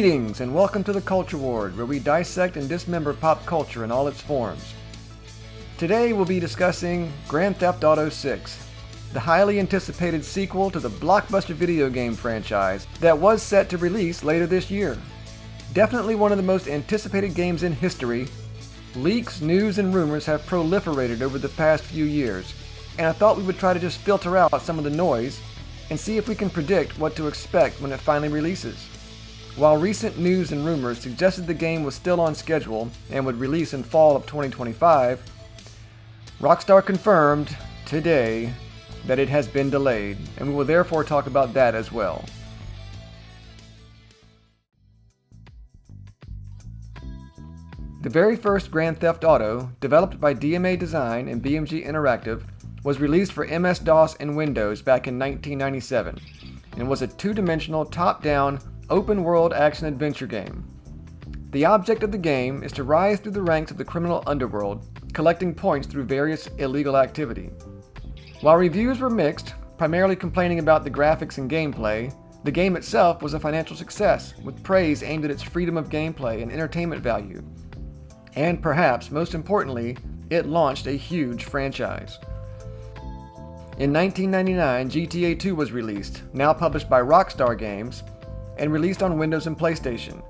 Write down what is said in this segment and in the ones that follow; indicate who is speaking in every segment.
Speaker 1: Greetings and welcome to the Culture Ward, where we dissect and dismember pop culture in all its forms. Today we'll be discussing Grand Theft Auto 6, the highly anticipated sequel to the blockbuster video game franchise that was set to release later this year. Definitely one of the most anticipated games in history, leaks, news, and rumors have proliferated over the past few years, and I thought we would try to just filter out some of the noise and see if we can predict what to expect when it finally releases. While recent news and rumors suggested the game was still on schedule and would release in fall of 2025, Rockstar confirmed today that it has been delayed, and we will therefore talk about that as well. The very first Grand Theft Auto, developed by DMA Design and BMG Interactive, was released for MS-DOS and Windows back in 1997, and was a two-dimensional, top-down, open-world action-adventure game. The object of the game is to rise through the ranks of the criminal underworld, collecting points through various illegal activity. While reviews were mixed, primarily complaining about the graphics and gameplay, the game itself was a financial success, with praise aimed at its freedom of gameplay and entertainment value. And perhaps most importantly, it launched a huge franchise. In 1999, GTA 2 was released, now published by Rockstar Games, and released on Windows and PlayStation.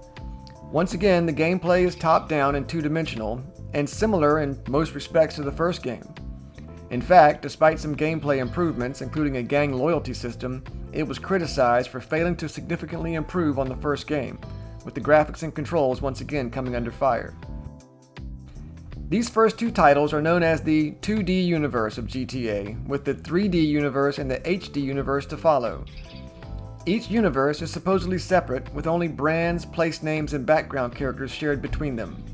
Speaker 1: Once again, the gameplay is top-down and two-dimensional, and similar in most respects to the first game. In fact, despite some gameplay improvements, including a gang loyalty system, it was criticized for failing to significantly improve on the first game, with the graphics and controls once again coming under fire. These first two titles are known as the 2D universe of GTA, with the 3D universe and the HD universe to follow. Each universe is supposedly separate, with only brands, place names, and background characters shared between them.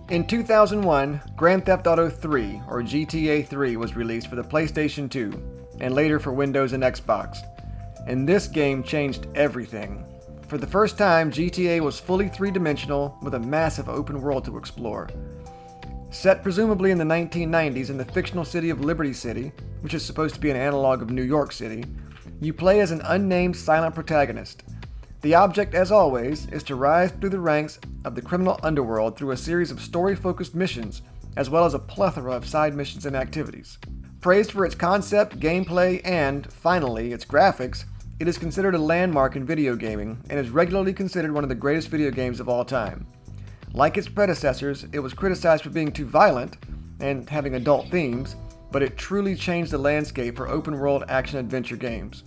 Speaker 1: In 2001, Grand Theft Auto 3, or GTA 3, was released for the PlayStation 2, and later for Windows and Xbox. And this game changed everything. For the first time, GTA was fully three-dimensional, with a massive open world to explore. Set presumably in the 1990s in the fictional city of Liberty City, which is supposed to be an analog of New York City, you play as an unnamed silent protagonist. The object, as always, is to rise through the ranks of the criminal underworld through a series of story-focused missions, as well as a plethora of side missions and activities. Praised for its concept, gameplay, and, finally, its graphics, it is considered a landmark in video gaming and is regularly considered one of the greatest video games of all time. Like its predecessors, it was criticized for being too violent and having adult themes, but it truly changed the landscape for open-world action-adventure games.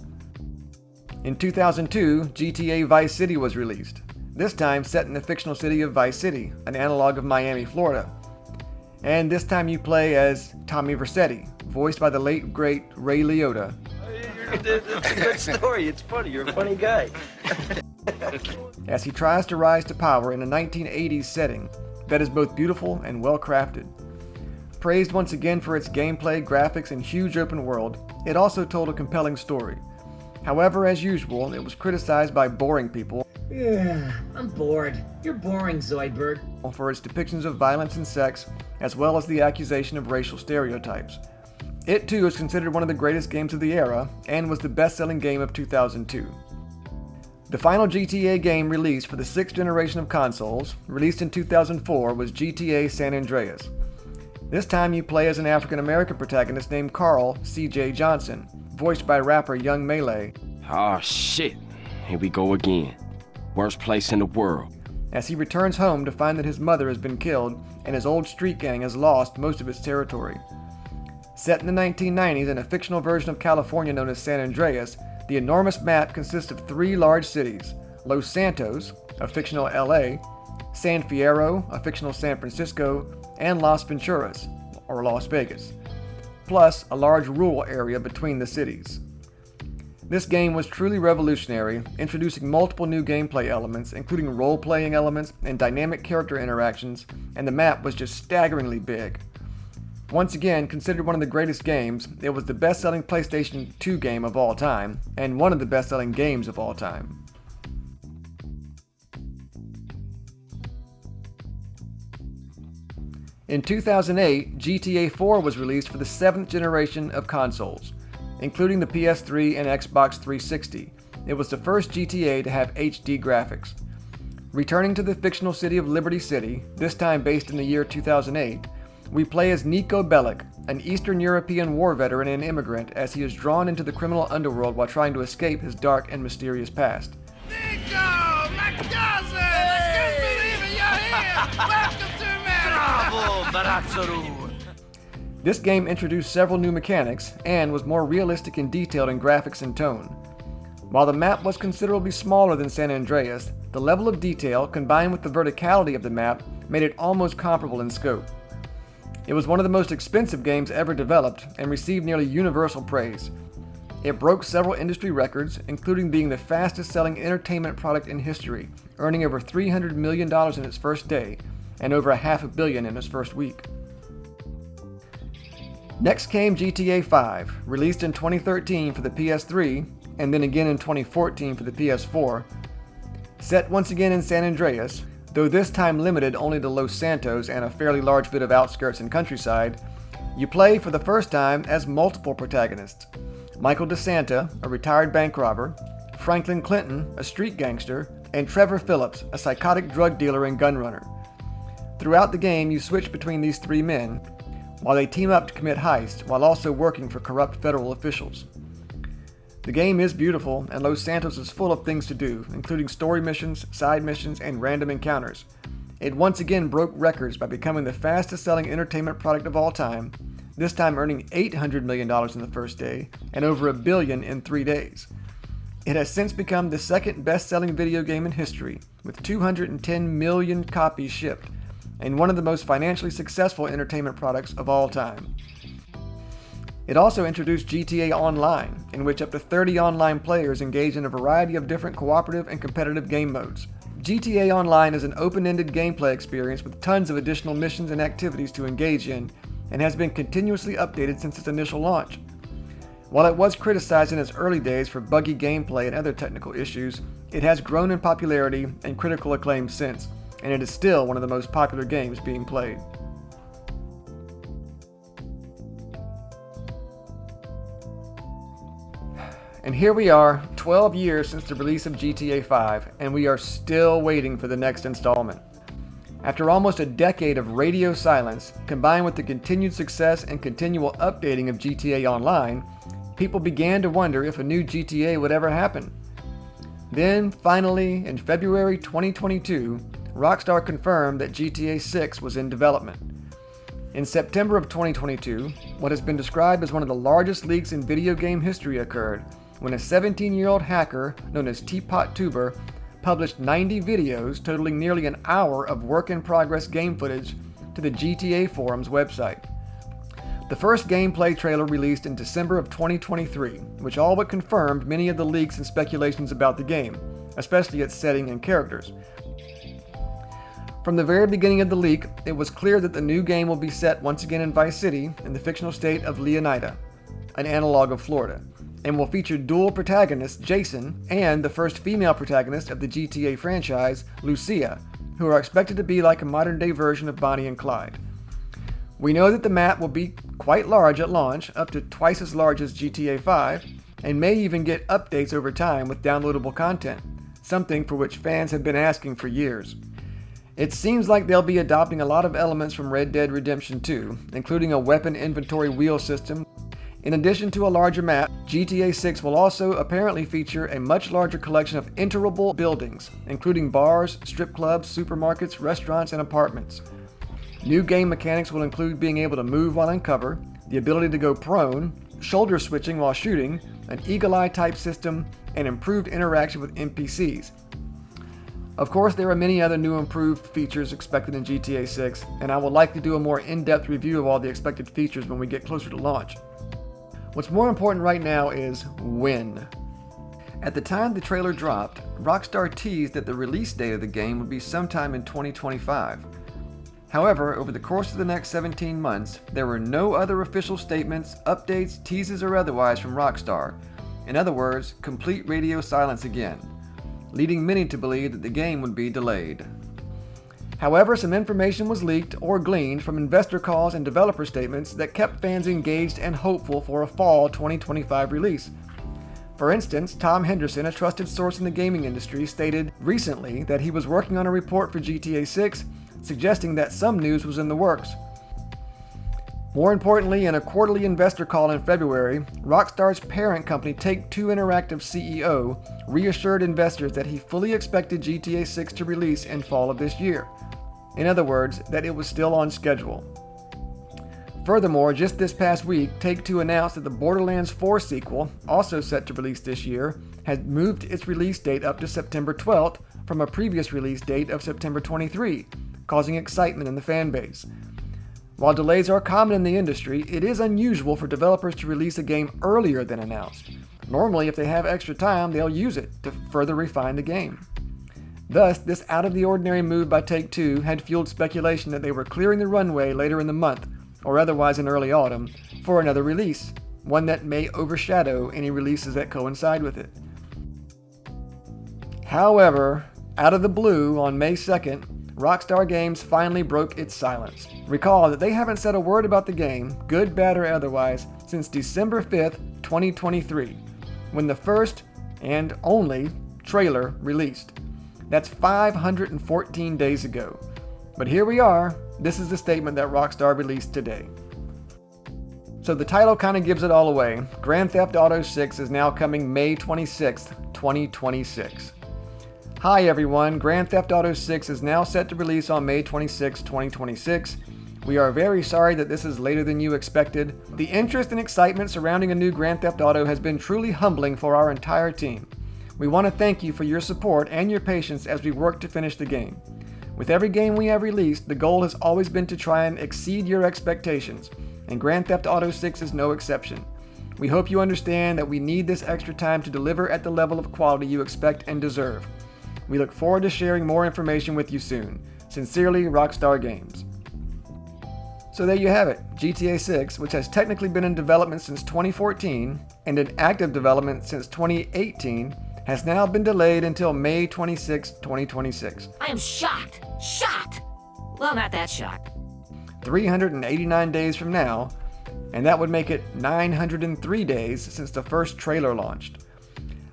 Speaker 1: In 2002, GTA Vice City was released, this time set in the fictional city of Vice City, an analog of Miami, Florida. And this time you play as Tommy Vercetti, voiced by the late, great Ray Liotta.
Speaker 2: It's a good story. It's funny. You're a funny guy.
Speaker 1: As he tries to rise to power in a 1980s setting that is both beautiful and well-crafted. Praised once again for its gameplay, graphics, and huge open world, it also told a compelling story. However, as usual, it was criticized by boring people.
Speaker 3: Yeah, I'm bored. You're boring, Zoidberg.
Speaker 1: For its depictions of violence and sex, as well as the accusation of racial stereotypes. It too is considered one of the greatest games of the era, and was the best-selling game of 2002. The final GTA game released for the 6th generation of consoles, released in 2004, was GTA San Andreas. This time you play as an African-American protagonist named Carl C.J. Johnson, voiced by rapper Young Melee.
Speaker 4: Oh shit, here we go again. Worst place in the world.
Speaker 1: As he returns home to find that his mother has been killed and his old street gang has lost most of its territory. Set in the 1990s in a fictional version of California known as San Andreas, the enormous map consists of 3 large cities: Los Santos, a fictional LA, San Fierro, a fictional San Francisco, and Las Venturas, or Las Vegas, plus a large rural area between the cities. This game was truly revolutionary, introducing multiple new gameplay elements, including role-playing elements and dynamic character interactions, and the map was just staggeringly big. Once again, considered one of the greatest games, it was the best-selling PlayStation 2 game of all time, and one of the best-selling games of all time. In 2008, GTA 4 was released for the 7th generation of consoles. including the PS3 and Xbox 360. It was the first GTA to have HD graphics. Returning to the fictional city of Liberty City, this time based in the year 2008, we play as Niko Bellic, an Eastern European war veteran and immigrant, as he is drawn into the criminal underworld while trying to escape his dark and mysterious past.
Speaker 5: Niko, my cousin! I can't believe it, you're here! Welcome to America! Bravo, Baratsaru!
Speaker 1: This game introduced several new mechanics and was more realistic and detailed in graphics and tone. While the map was considerably smaller than San Andreas, the level of detail combined with the verticality of the map made it almost comparable in scope. It was one of the most expensive games ever developed and received nearly universal praise. It broke several industry records, including being the fastest-selling entertainment product in history, earning over $300 million in its first day and over $500 million in its first week. Next came GTA 5, released in 2013 for the PS3 and then again in 2014 for the PS4. Set once again in San Andreas, though this time limited only to Los Santos and a fairly large bit of outskirts and countryside, you play for the first time as multiple protagonists. Michael DeSanta, a retired bank robber, Franklin Clinton, a street gangster, and Trevor Phillips, a psychotic drug dealer and gun runner. Throughout the game, you switch between these three men, while they team up to commit heists while also working for corrupt federal officials. The game is beautiful, and Los Santos is full of things to do, including story missions, side missions, and random encounters. It once again broke records by becoming the fastest-selling entertainment product of all time, this time earning $800 million in the first day and over $1 billion in 3 days. It has since become the second best-selling video game in history, with 210 million copies shipped, and one of the most financially successful entertainment products of all time. It also introduced GTA Online, in which up to 30 online players engage in a variety of different cooperative and competitive game modes. GTA Online is an open-ended gameplay experience with tons of additional missions and activities to engage in, and has been continuously updated since its initial launch. While it was criticized in its early days for buggy gameplay and other technical issues, it has grown in popularity and critical acclaim since, and it is still one of the most popular games being played. And here we are, 12 years since the release of GTA 5, and we are still waiting for the next installment. After almost a decade of radio silence, combined with the continued success and continual updating of GTA Online, people began to wonder if a new GTA would ever happen. Then, finally, in February 2022, Rockstar confirmed that GTA 6 was in development. In September of 2022, what has been described as one of the largest leaks in video game history occurred, when a 17-year-old hacker known as Teapot Tuber published 90 videos totaling nearly an hour of work-in-progress game footage to the GTA Forums website. The first gameplay trailer released in December of 2023, which all but confirmed many of the leaks and speculations about the game, especially its setting and characters. From the very beginning of the leak, it was clear that the new game will be set once again in Vice City in the fictional state of Leonida, an analog of Florida, and will feature dual protagonists Jason and the first female protagonist of the GTA franchise, Lucia, who are expected to be like a modern-day version of Bonnie and Clyde. We know that the map will be quite large at launch, up to twice as large as GTA 5, and may even get updates over time with downloadable content, something for which fans have been asking for years. It seems like they'll be adopting a lot of elements from Red Dead Redemption 2, including a weapon inventory wheel system. In addition to a larger map, GTA 6 will also apparently feature a much larger collection of enterable buildings, including bars, strip clubs, supermarkets, restaurants, and apartments. New game mechanics will include being able to move while in cover, the ability to go prone, shoulder switching while shooting, an eagle-eye type system, and improved interaction with NPCs. Of course, there are many other new improved features expected in GTA 6, and I will likely do a more in-depth review of all the expected features when we get closer to launch. What's more important right now is when. At the time the trailer dropped, Rockstar teased that the release date of the game would be sometime in 2025. However, over the course of the next 17 months, there were no other official statements, updates, teases, or otherwise from Rockstar. In other words, complete radio silence again, leading many to believe that the game would be delayed. However, some information was leaked or gleaned from investor calls and developer statements that kept fans engaged and hopeful for a fall 2025 release. For instance, Tom Henderson, a trusted source in the gaming industry, stated recently that he was working on a report for GTA 6, suggesting that some news was in the works. More importantly, in a quarterly investor call in February, Rockstar's parent company Take-Two Interactive CEO reassured investors that he fully expected GTA 6 to release in fall of this year. In other words, that it was still on schedule. Furthermore, just this past week, Take-Two announced that the Borderlands 4 sequel, also set to release this year, had moved its release date up to September 12th from a previous release date of September 23, causing excitement in the fan base. While delays are common in the industry, it is unusual for developers to release a game earlier than announced. Normally, if they have extra time, they'll use it to further refine the game. Thus, this out-of-the-ordinary move by Take-Two had fueled speculation that they were clearing the runway later in the month, or otherwise in early autumn, for another release, one that may overshadow any releases that coincide with it. However, out of the blue, on May 2nd, Rockstar Games finally broke its silence. Recall that they haven't said a word about the game, good, bad, or otherwise, since December 5th, 2023, when the first and only trailer released. That's 514 days ago. But here we are. This is the statement that Rockstar released today. So the title kind of gives it all away. Grand Theft Auto 6 is now coming May 26th, 2026. Hi everyone, Grand Theft Auto 6 is now set to release on May 26, 2026. We are very sorry that this is later than you expected. The interest and excitement surrounding a new Grand Theft Auto has been truly humbling for our entire team. We want to thank you for your support and your patience as we work to finish the game. With every game we have released, the goal has always been to try and exceed your expectations, and Grand Theft Auto 6 is no exception. We hope you understand that we need this extra time to deliver at the level of quality you expect and deserve. We look forward to sharing more information with you soon. Sincerely, Rockstar Games. So there you have it, GTA 6, which has technically been in development since 2014 and in active development since 2018, has now been delayed until May 26, 2026.
Speaker 3: I am shocked. Shocked. Well, not that shocked.
Speaker 1: 389 days from now, and that would make it 903 days since the first trailer launched.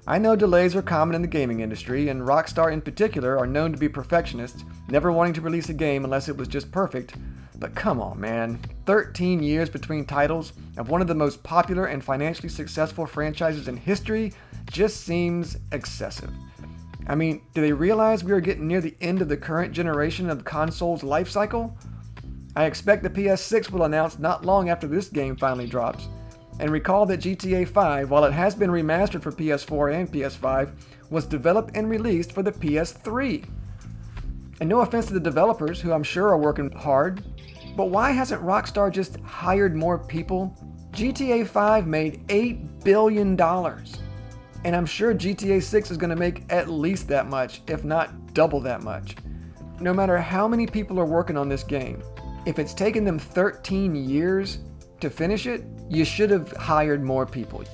Speaker 1: I know delays are common in the gaming industry, and Rockstar in particular are known to be perfectionists, never wanting to release a game unless it was just perfect. But come on, man. 13 years between titles of one of the most popular and financially successful franchises in history just seems excessive. I mean, do they realize we are getting near the end of the current generation of the console's life cycle? I expect the PS6 will announce not long after this game finally drops. And recall that GTA 5, while it has been remastered for PS4 and PS5, was developed and released for the PS3. And no offense to the developers, who I'm sure are working hard, but why hasn't Rockstar just hired more people? GTA 5 made $8 billion. And I'm sure GTA 6 is going to make at least that much, if not double that much. No matter how many people are working on this game, if it's taken them 13 years to finish it, you should have hired more people.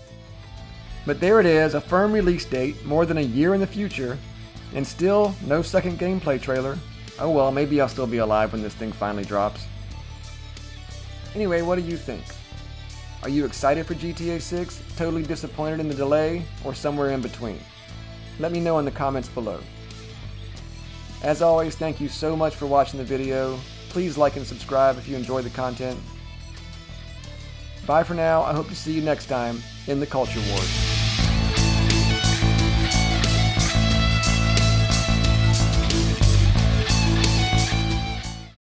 Speaker 1: But there it is, a firm release date, more than a year in the future, and still no second gameplay trailer. Oh well, maybe I'll still be alive when this thing finally drops. Anyway, what do you think? Are you excited for GTA 6, totally disappointed in the delay, or somewhere in between? Let me know in the comments below. As always, thank you so much for watching the video. Please like and subscribe if you enjoy the content. Bye for now. I hope to see you next time in the Culture Wars.